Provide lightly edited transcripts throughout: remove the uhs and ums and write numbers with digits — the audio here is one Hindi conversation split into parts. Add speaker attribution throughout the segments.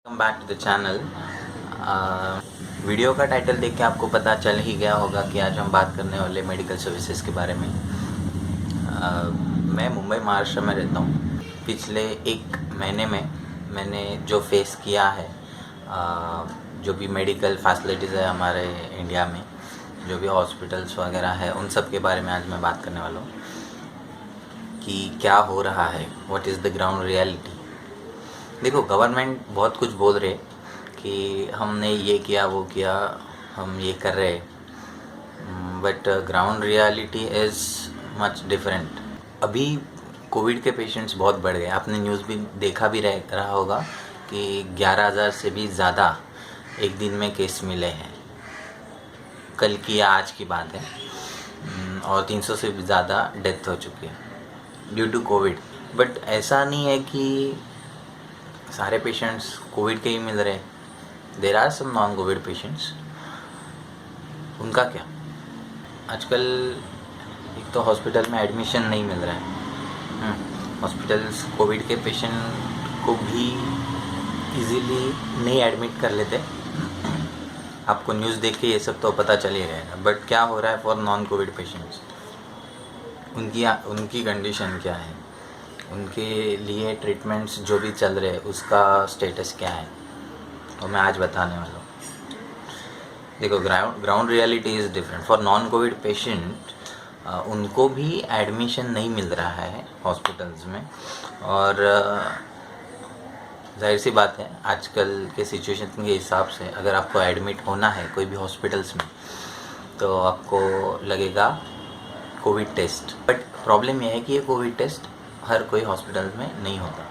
Speaker 1: Welcome back to the channel. Video का टाइटल देख के आपको पता चल ही गया होगा कि आज हम बात करने वाले मेडिकल सर्विसेज के बारे में। मैं मुंबई महाराष्ट्र में रहता हूँ। पिछले एक महीने में मैंने जो फेस किया है, जो भी मेडिकल फैसिलिटीज़ है हमारे इंडिया में, जो भी हॉस्पिटल्स वगैरह है, उन सब के बारे में आज मैं बात करने वाला हूँ कि क्या हो रहा है, what is the ground reality. देखो, गवर्नमेंट बहुत कुछ बोल रहे कि हमने ये किया वो किया, हम ये कर रहे, but ground reality is much different. अभी कोविड के पेशेंट्स बहुत बढ़ गए। आपने न्यूज़ भी देखा भी रहा होगा कि 11,000 से भी ज़्यादा एक दिन में केस मिले हैं, कल की या आज की बात है। और 300 से भी ज़्यादा डेथ हो चुकी है ड्यू टू कोविड। बट ऐसा नहीं है कि सारे पेशेंट्स कोविड के ही मिल रहे। There are some non COVID patients, उनका क्या? आजकल एक तो हॉस्पिटल में एडमिशन नहीं मिल रहा है। हॉस्पिटल्स कोविड के पेशेंट को भी इजीली नहीं एडमिट कर लेते। आपको न्यूज़ देख के ये सब तो पता चल ही रहेगा। बट क्या हो रहा है फॉर नॉन कोविड पेशेंट्स, उनकी कंडीशन क्या है, उनके लिए ट्रीटमेंट्स जो भी चल रहे उसका स्टेटस क्या है, तो मैं आज बताने वाला हूँ। देखो, ground reality is different. For non Covid patient उनको भी एडमिशन नहीं मिल रहा है हॉस्पिटल्स में। और जाहिर सी बात है, आजकल के सिचुएशन के हिसाब से अगर आपको एडमिट होना है कोई भी हॉस्पिटल्स में, तो आपको लगेगा कोविड टेस्ट। बट प्रॉब्लम यह है कि ये कोविड टेस्ट हर कोई हॉस्पिटल में नहीं होता,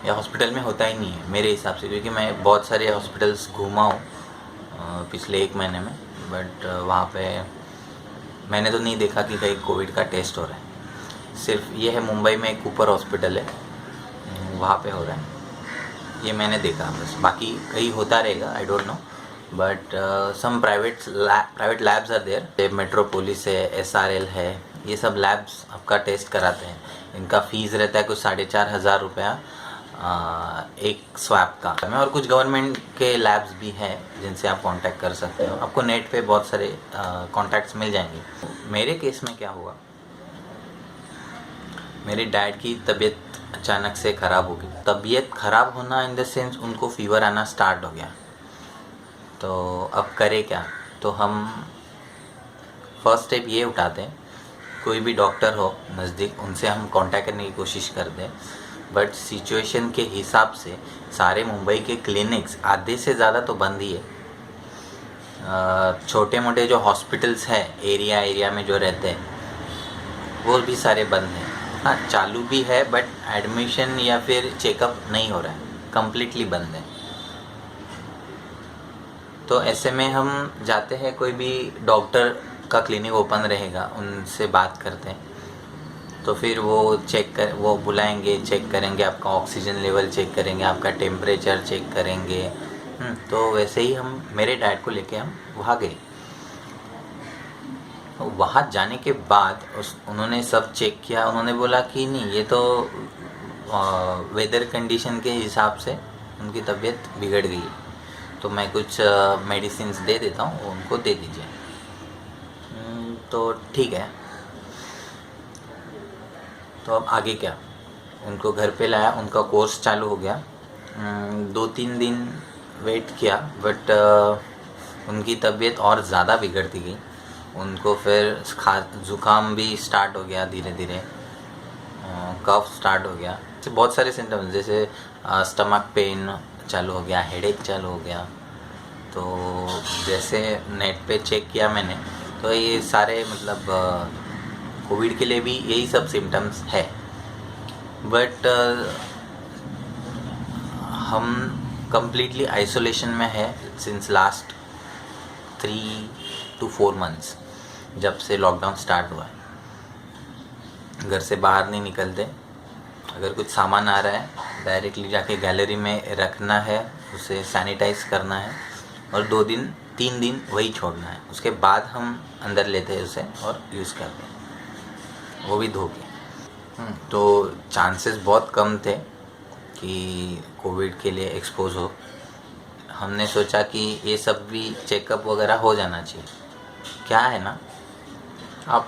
Speaker 1: या हॉस्पिटल में होता ही नहीं है मेरे हिसाब से, क्योंकि मैं बहुत सारे हॉस्पिटल्स घूमा हूँ पिछले एक महीने में। बट वहाँ पे मैंने तो नहीं देखा कि कहीं कोविड का टेस्ट हो रहा है। सिर्फ ये है, मुंबई में एक ऊपर हॉस्पिटल है, वहाँ पे हो रहा है, ये मैंने देखा बस। बाकी कहीं होता रहेगा, I don't know. But some private labs are there. Metropolis है, SRL है, ये सब लैब्स आपका टेस्ट कराते हैं। इनका फ़ीस रहता है कुछ 4,500 रुपया एक स्वैप का। और कुछ गवर्नमेंट के लैब्स भी हैं जिनसे आप कांटेक्ट कर सकते हो। आपको नेट पे बहुत सारे कॉन्टैक्ट्स मिल जाएंगे। मेरे केस में क्या हुआ, मेरे डैड की तबीयत अचानक से ख़राब हो गई। तबीयत ख़राब होना इन द सेंस उनको फ़ीवर आना स्टार्ट हो गया। तो अब करें क्या? तो हम फर्स्ट स्टेप ये उठाते हैं, कोई भी डॉक्टर हो नज़दीक, उनसे हम कांटेक्ट करने की कोशिश करते हैं। बट सिचुएशन के हिसाब से सारे मुंबई के क्लिनिक्स आधे से ज़्यादा तो बंद ही है। छोटे मोटे जो हॉस्पिटल्स हैं एरिया में जो रहते हैं, वो भी सारे बंद हैं। हाँ, चालू भी है, बट एडमिशन या फिर चेकअप नहीं हो रहा है, कम्प्लीटली बंद है। तो ऐसे में हम जाते हैं, कोई भी डॉक्टर का क्लिनिक ओपन रहेगा, उनसे बात करते हैं। तो फिर वो बुलाएंगे, चेक करेंगे, आपका ऑक्सीजन लेवल चेक करेंगे, आपका टेम्परेचर चेक करेंगे। तो वैसे ही हम मेरे डैड को लेके हम वहाँ गए। वहाँ जाने के बाद उन्होंने सब चेक किया। उन्होंने बोला कि नहीं, ये तो वेदर कंडीशन के हिसाब से उनकी तबीयत बिगड़ गई, तो मैं कुछ मेडिसिन दे देता हूँ, उनको दे दीजिए। तो ठीक है। तो अब आगे क्या? उनको घर पे लाया, उनका कोर्स चालू हो गया। 2-3 दिन वेट किया, बट उनकी तबीयत और ज़्यादा बिगड़ती गई। उनको फिर ज़ुकाम भी स्टार्ट हो गया धीरे धीरे, कफ स्टार्ट हो गया, तो बहुत सारे सिम्टम्स, जैसे स्टमक पेन चालू हो गया, हेडेक चालू हो गया। तो जैसे नेट पे चेक किया मैंने, तो ये सारे मतलब कोविड के लिए भी यही सब सिम्टम्स है। बट हम कम्प्लीटली आइसोलेशन में है सिंस लास्ट 3 to 4 months, जब से लॉकडाउन स्टार्ट हुआ है। घर से बाहर नहीं निकलते। अगर कुछ सामान आ रहा है, डायरेक्टली जाके गैलरी में रखना है, उसे सैनिटाइज करना है, और 2-3 दिन वही छोड़ना है। उसके बाद हम अंदर लेते हैं उसे और यूज़ करते हैं, वो भी धो के। तो चांसेस बहुत कम थे कि कोविड के लिए एक्सपोज हो। हमने सोचा कि ये सब भी चेकअप वगैरह हो जाना चाहिए। क्या है ना, आप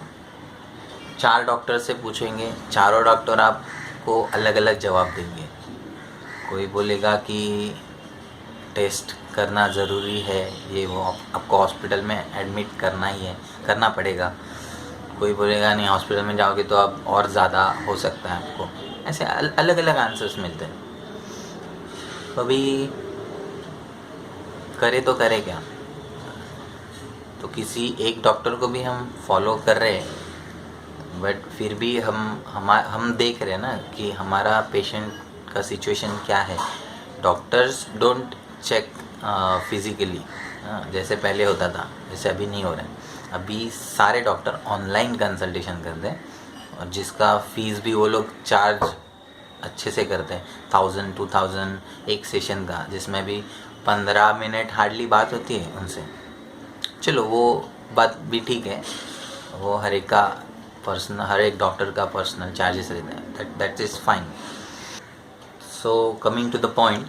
Speaker 1: 4 डॉक्टर से पूछेंगे, चारों डॉक्टर आपको अलग अलग जवाब देंगे। कोई बोलेगा कि टेस्ट करना ज़रूरी है, ये वो आपको हॉस्पिटल में एडमिट करना ही है, करना पड़ेगा। कोई बोलेगा नहीं, हॉस्पिटल में जाओगे तो अब और ज़्यादा हो सकता है आपको। ऐसे अलग अलग आंसर्स मिलते हैं। अभी करे तो करे क्या। तो किसी एक डॉक्टर को भी हम फॉलो कर रहे हैं, बट फिर भी हम देख रहे हैं ना कि हमारा पेशेंट का सिचुएशन क्या है। डॉक्टर्स डोंट चेक फिज़िकली जैसे पहले होता था, जैसे अभी नहीं हो रहा है। अभी सारे डॉक्टर ऑनलाइन कंसल्टेशन करते हैं, और जिसका फ़ीस भी वो लोग चार्ज अच्छे से करते हैं, 1000 2000 एक सेशन का, जिसमें भी 15 मिनट हार्डली बात होती है उनसे। चलो वो बात भी ठीक है, वो हर एक डॉक्टर का पर्सनल चार्जेस रहते हैं, that is fine. So coming to the point,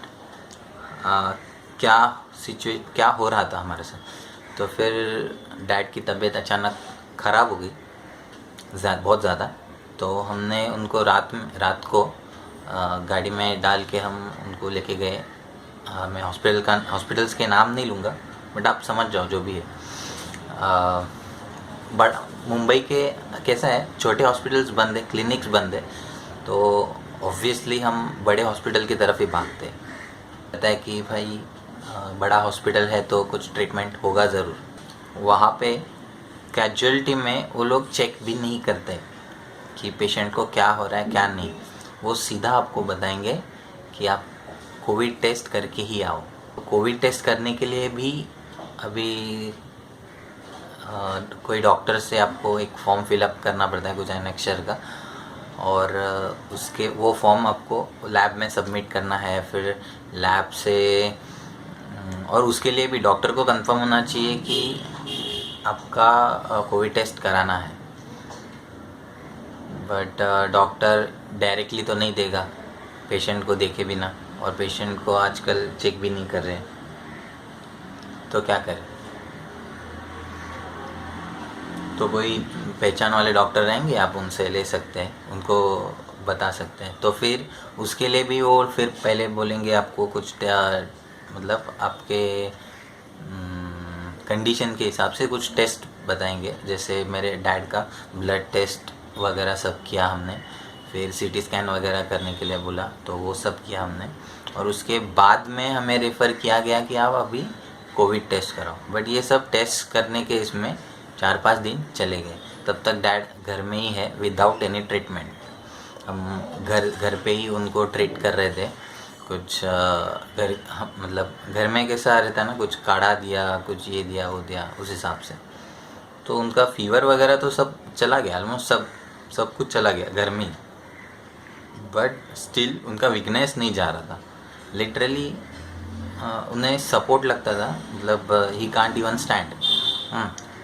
Speaker 1: क्या हो रहा था हमारे साथ। तो फिर डैड की तबीयत अचानक ख़राब हो गई बहुत ज़्यादा। तो हमने उनको रात को गाड़ी में डाल के हम उनको लेके गए। मैं हॉस्पिटल्स के नाम नहीं लूँगा, बट आप समझ जाओ जो भी है। बट मुंबई के कैसा है, छोटे हॉस्पिटल्स बंद है, क्लिनिक्स बंद है, तो ऑब्वियसली हम बड़े हॉस्पिटल की तरफ ही भागते हैं। कहता है कि भाई बड़ा हॉस्पिटल है तो कुछ ट्रीटमेंट होगा ज़रूर। वहाँ पे कैजुअलिटी में वो लोग चेक भी नहीं करते कि पेशेंट को क्या हो रहा है क्या नहीं। वो सीधा आपको बताएंगे कि आप कोविड टेस्ट करके ही आओ। कोविड टेस्ट करने के लिए भी अभी कोई डॉक्टर से आपको एक फॉर्म फिलअप करना पड़ता है, कुछ एनेक्चर का, और उसके वो फॉर्म आपको लैब में सबमिट करना है। फिर लैब से और उसके लिए भी डॉक्टर को कंफर्म होना चाहिए कि आपका कोविड टेस्ट कराना है। बट डॉक्टर डायरेक्टली तो नहीं देगा पेशेंट को देखे बिना, और पेशेंट को आजकल चेक भी नहीं कर रहे हैं, तो क्या करें। तो कोई पहचान वाले डॉक्टर रहेंगे, आप उनसे ले सकते हैं, उनको बता सकते हैं। तो फिर उसके लिए भी वो फिर पहले बोलेंगे आपको कुछ मतलब आपके कंडीशन के हिसाब से कुछ टेस्ट बताएंगे। जैसे मेरे डैड का ब्लड टेस्ट वगैरह सब किया हमने, फिर सीटी स्कैन वगैरह करने के लिए बोला, तो वो सब किया हमने। और उसके बाद में हमें रेफ़र किया गया कि आप अभी कोविड टेस्ट कराओ। बट ये सब टेस्ट करने के इसमें 4-5 दिन चले गए। तब तक डैड घर में ही है विदाउट एनी ट्रीटमेंट। हम घर पे ही उनको ट्रीट कर रहे थे। कुछ मतलब घर में कैसा रहता है ना, कुछ काढ़ा दिया, कुछ ये दिया वो दिया, उस हिसाब से। तो उनका फीवर वगैरह तो सब चला गया, ऑलमोस्ट सब कुछ चला गया घर में ही। बट स्टिल उनका वीकनेस नहीं जा रहा था। लिटरली उन्हें सपोर्ट लगता था, मतलब ही कांट इवन स्टैंड।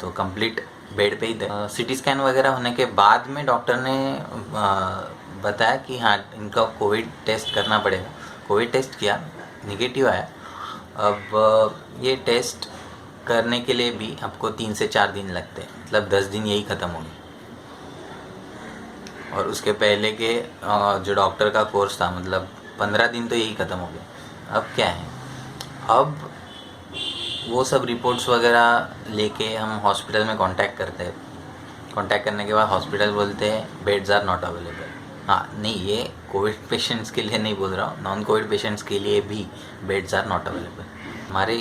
Speaker 1: तो कंप्लीट बेड पे ही थे। सीटी स्कैन वगैरह होने के बाद में डॉक्टर ने बताया कि हाँ इनका कोविड टेस्ट करना पड़ेगा। कोविड टेस्ट किया, निगेटिव आया। अब ये टेस्ट करने के लिए भी आपको 3 से 4 दिन लगते हैं, मतलब 10 दिन यही ख़त्म हो गए। और उसके पहले के जो डॉक्टर का कोर्स था, मतलब 15 दिन तो यही ख़त्म हो गया। अब क्या है, अब वो सब रिपोर्ट्स वगैरह लेके हम हॉस्पिटल में कांटेक्ट करते हैं। कांटेक्ट करने के बाद हॉस्पिटल बोलते हैं बेड्स आर नॉट अवेलेबल। हाँ नहीं, ये कोविड पेशेंट्स के लिए नहीं बोल रहा हूँ, नॉन कोविड पेशेंट्स के लिए भी बेड्स आर नॉट अवेलेबल। हमारे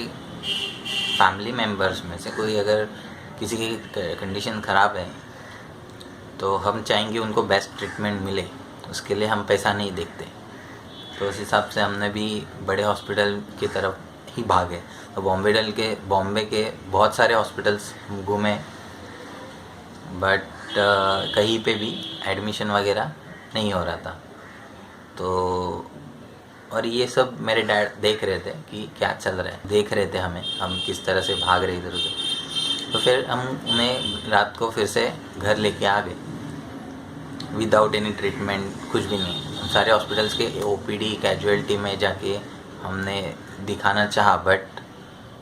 Speaker 1: फैमिली मेम्बर्स में से कोई अगर किसी की कंडीशन ख़राब है तो हम चाहेंगे उनको बेस्ट ट्रीटमेंट मिले, उसके लिए हम पैसा नहीं देखते। तो उस हिसाब से हमने भी बड़े हॉस्पिटल की तरफ ही भागे। तो बॉम्बे के बहुत सारे हॉस्पिटल्स घूमे, बट कहीं पे भी एडमिशन वगैरह नहीं हो रहा था। तो और ये सब मेरे डैड देख रहे थे कि क्या चल रहा है, देख रहे थे हम किस तरह से भाग रहे इधर उधर। तो फिर हम उन्हें रात को फिर से घर लेके आ गए। विदाउट एनी ट्रीटमेंट कुछ भी नहीं। सारे हॉस्पिटल्स के ओपीडी कैजुअलिटी में जाके हमने दिखाना चाहा, बट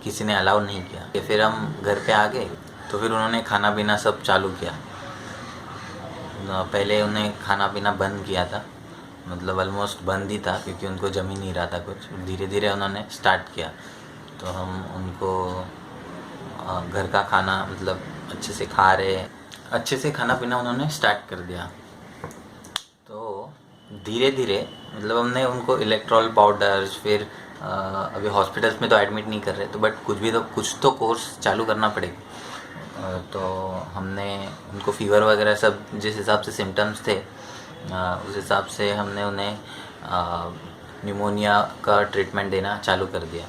Speaker 1: किसी ने अलाउ नहीं किया। फिर हम घर पे आ गए तो फिर उन्होंने खाना पीना सब चालू किया। पहले उन्हें खाना पीना बंद किया था, मतलब ऑलमोस्ट बंद ही था क्योंकि उनको जम ही नहीं रहा था कुछ। धीरे धीरे उन्होंने स्टार्ट किया तो हम उनको घर का खाना मतलब अच्छे से खा रहे, अच्छे से खाना पीना उन्होंने स्टार्ट कर दिया। तो धीरे धीरे मतलब हमने उनको इलेक्ट्रॉल पाउडर्स, फिर अभी हॉस्पिटल्स में तो एडमिट नहीं कर रहे, तो बट कुछ तो कोर्स चालू करना पड़ेगा। तो हमने उनको फ़ीवर वगैरह सब जिस हिसाब से सिम्टम्स थे उस हिसाब से हमने उन्हें न्यूमोनिया का ट्रीटमेंट देना चालू कर दिया,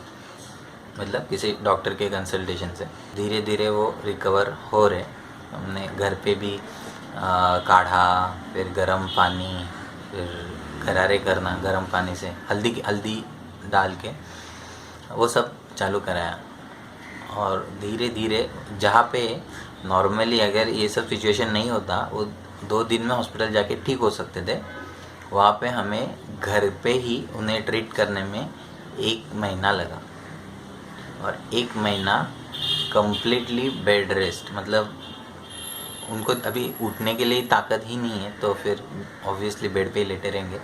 Speaker 1: मतलब किसी डॉक्टर के कंसल्टेशन से। धीरे धीरे वो रिकवर हो रहे। हमने घर पे भी काढ़ा, फिर गर्म पानी, फिर गरारे करना गर्म पानी से, हल्दी डाल के वो सब चालू कराया। और धीरे धीरे जहाँ पे नॉर्मली अगर ये सब सिचुएशन नहीं होता वो 2 दिन में हॉस्पिटल जाके ठीक हो सकते थे, वहाँ पे हमें घर पे ही उन्हें ट्रीट करने में 1 महीना लगा। और 1 महीना कम्प्लीटली बेड रेस्ट, मतलब उनको अभी उठने के लिए ताकत ही नहीं है, तो फिर ऑब्वियसली बेड पे ही लेटे रहेंगे।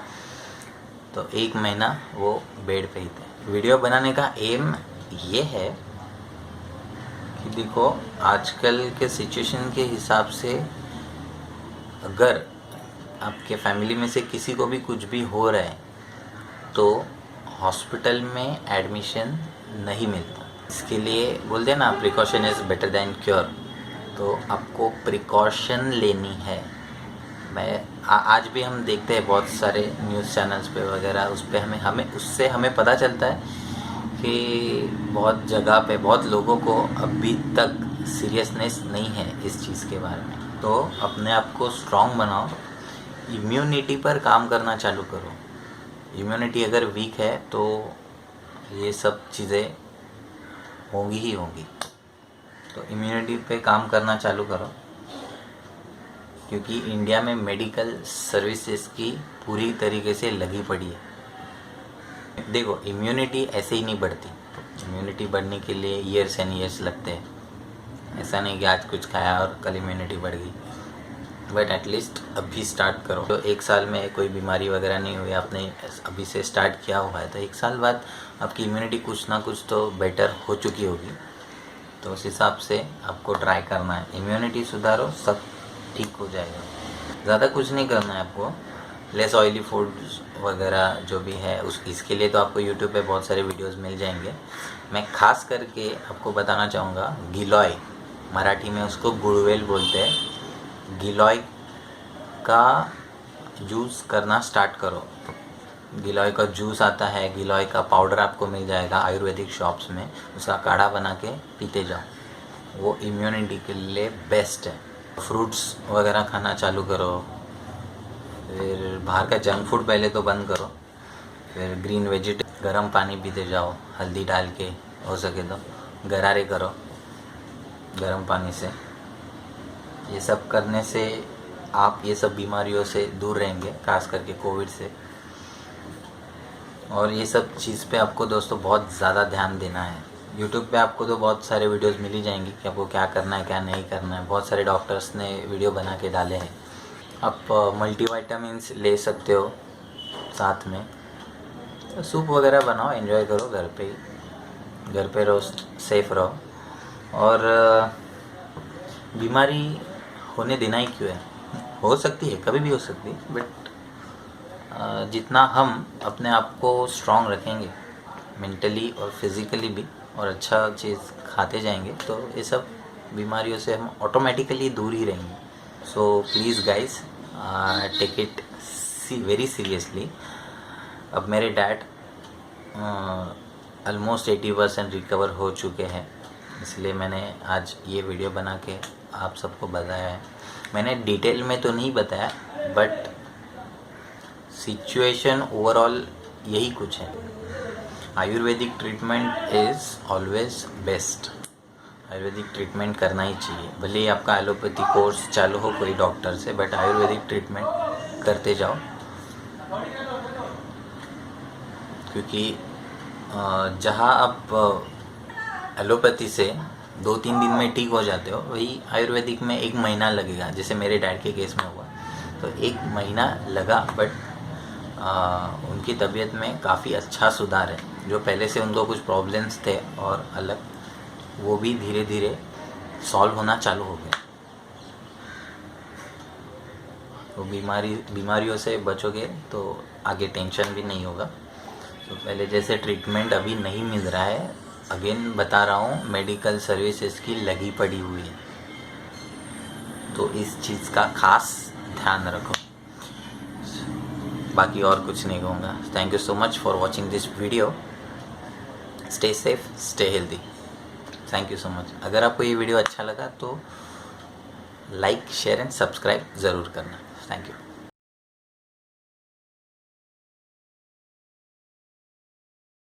Speaker 1: तो 1 महीना वो बेड पे ही थे। वीडियो बनाने का एम ये है कि देखो आजकल के सिचुएशन के हिसाब से अगर आपके फैमिली में से किसी को भी कुछ भी हो रहा है तो हॉस्पिटल में एडमिशन नहीं मिलता। इसके लिए बोलते हैं ना, precaution is better than cure. तो आपको प्रिकॉशन लेनी है। आज भी हम देखते हैं बहुत सारे न्यूज़ चैनल्स पे वगैरह, उस पे उससे हमें पता चलता है कि बहुत जगह पे बहुत लोगों को अभी तक सीरियसनेस नहीं है इस चीज़ के बारे में। तो अपने आप को स्ट्रॉन्ग बनाओ, इम्यूनिटी पर काम करना चालू करो। इम्यूनिटी अगर वीक है तो ये सब चीज़ें होंगी ही होंगी। तो इम्यूनिटी पे काम करना चालू करो, क्योंकि इंडिया में मेडिकल सर्विसेज की पूरी तरीके से लगी पड़ी है। देखो इम्यूनिटी ऐसे ही नहीं बढ़ती, इम्यूनिटी बढ़ने के लिए ईयर्स एंड ईयर्स लगते हैं। ऐसा नहीं कि आज कुछ खाया और कल इम्यूनिटी बढ़ गई, बट एटलीस्ट अभी स्टार्ट करो। तो 1 साल में कोई बीमारी वगैरह नहीं हुई, आपने अभी से स्टार्ट किया हुआ है, तो 1 साल बाद आपकी इम्यूनिटी कुछ ना कुछ तो बेटर हो चुकी होगी। तो उस हिसाब से आपको ट्राई करना है, इम्यूनिटी सुधारो, सब ठीक हो जाएगा। ज़्यादा कुछ नहीं करना है आपको, लेस ऑयली फूड्स वगैरह जो भी है इसके लिए तो आपको यूट्यूब पे बहुत सारे वीडियोस मिल जाएंगे। मैं खास करके आपको बताना चाहूँगा गिलोय, मराठी में उसको गुड़वेल बोलते हैं। गिलोय का जूस करना स्टार्ट करो। गिलोय का जूस आता है, गिलोय का पाउडर आपको मिल जाएगा आयुर्वेदिक शॉप्स में, उसका काढ़ा बना के पीते जाओ, वो इम्यूनिटी के लिए बेस्ट है। फ्रूट्स वगैरह खाना चालू करो, फिर बाहर का जंक फूड पहले तो बंद करो, फिर ग्रीन वेजिटेबल, गर्म पानी पीते जाओ हल्दी डाल के, हो सके तो गरारे करो गर्म पानी से। ये सब करने से आप ये सब बीमारियों से दूर रहेंगे, खास करके कोविड से। और ये सब चीज़ पे आपको दोस्तों बहुत ज़्यादा ध्यान देना है। यूट्यूब पे आपको तो बहुत सारे वीडियोस मिल ही जाएंगे कि आपको क्या करना है क्या नहीं करना है। बहुत सारे डॉक्टर्स ने वीडियो बना के डाले हैं। आप मल्टीविटामिन्स ले सकते हो साथ में। सूप वगैरह बनाओ, एंजॉय करो घर पे ही, घर पे रहो, सेफ रहो। और बीमारी होने देना ही क्यों है, हो सकती है, कभी भी हो सकती है, बट जितना हम अपने आप को स्ट्रॉन्ग रखेंगे मेंटली और फिज़िकली भी, और अच्छा चीज़ खाते जाएंगे, तो ये सब बीमारियों से हम ऑटोमेटिकली दूर ही रहेंगे। So please guys take it very seriously. अब मेरे डैड ऑलमोस्ट 80% रिकवर हो चुके हैं, इसलिए मैंने आज ये वीडियो बना के आप सबको बताया है। मैंने डिटेल में तो नहीं बताया, बट सिचुएशन ओवरऑल यही कुछ है। Ayurvedic treatment is always best. Ayurvedic treatment करना ही चाहिए, भले ही आपका एलोपैथी कोर्स चालू हो कोई डॉक्टर से, बट आयुर्वेदिक ट्रीटमेंट करते जाओ, क्योंकि जहाँ आप एलोपैथी से 2-3 दिन में ठीक हो जाते हो, वही आयुर्वेदिक में 1 महीना लगेगा। जैसे मेरे डैड के केस में हुआ तो 1 महीना लगा, बट उनकी तबीयत में काफ़ी अच्छा सुधार है। जो पहले से उनको कुछ प्रॉब्लम्स थे और अलग, वो भी धीरे धीरे सॉल्व होना चालू हो गया। तो बीमारियों से बचोगे तो आगे टेंशन भी नहीं होगा। तो पहले जैसे ट्रीटमेंट अभी नहीं मिल रहा है, अगेन बता रहा हूँ, मेडिकल सर्विसेज की लगी पड़ी हुई है, तो इस चीज़ का खास ध्यान रखो। बाकी और कुछ नहीं कहूँगा। Thank you so much for watching this video. Stay safe, stay healthy. Thank you so much. अगर आपको ये वीडियो अच्छा लगा तो लाइक, शेयर एंड सब्सक्राइब ज़रूर करना। Thank you.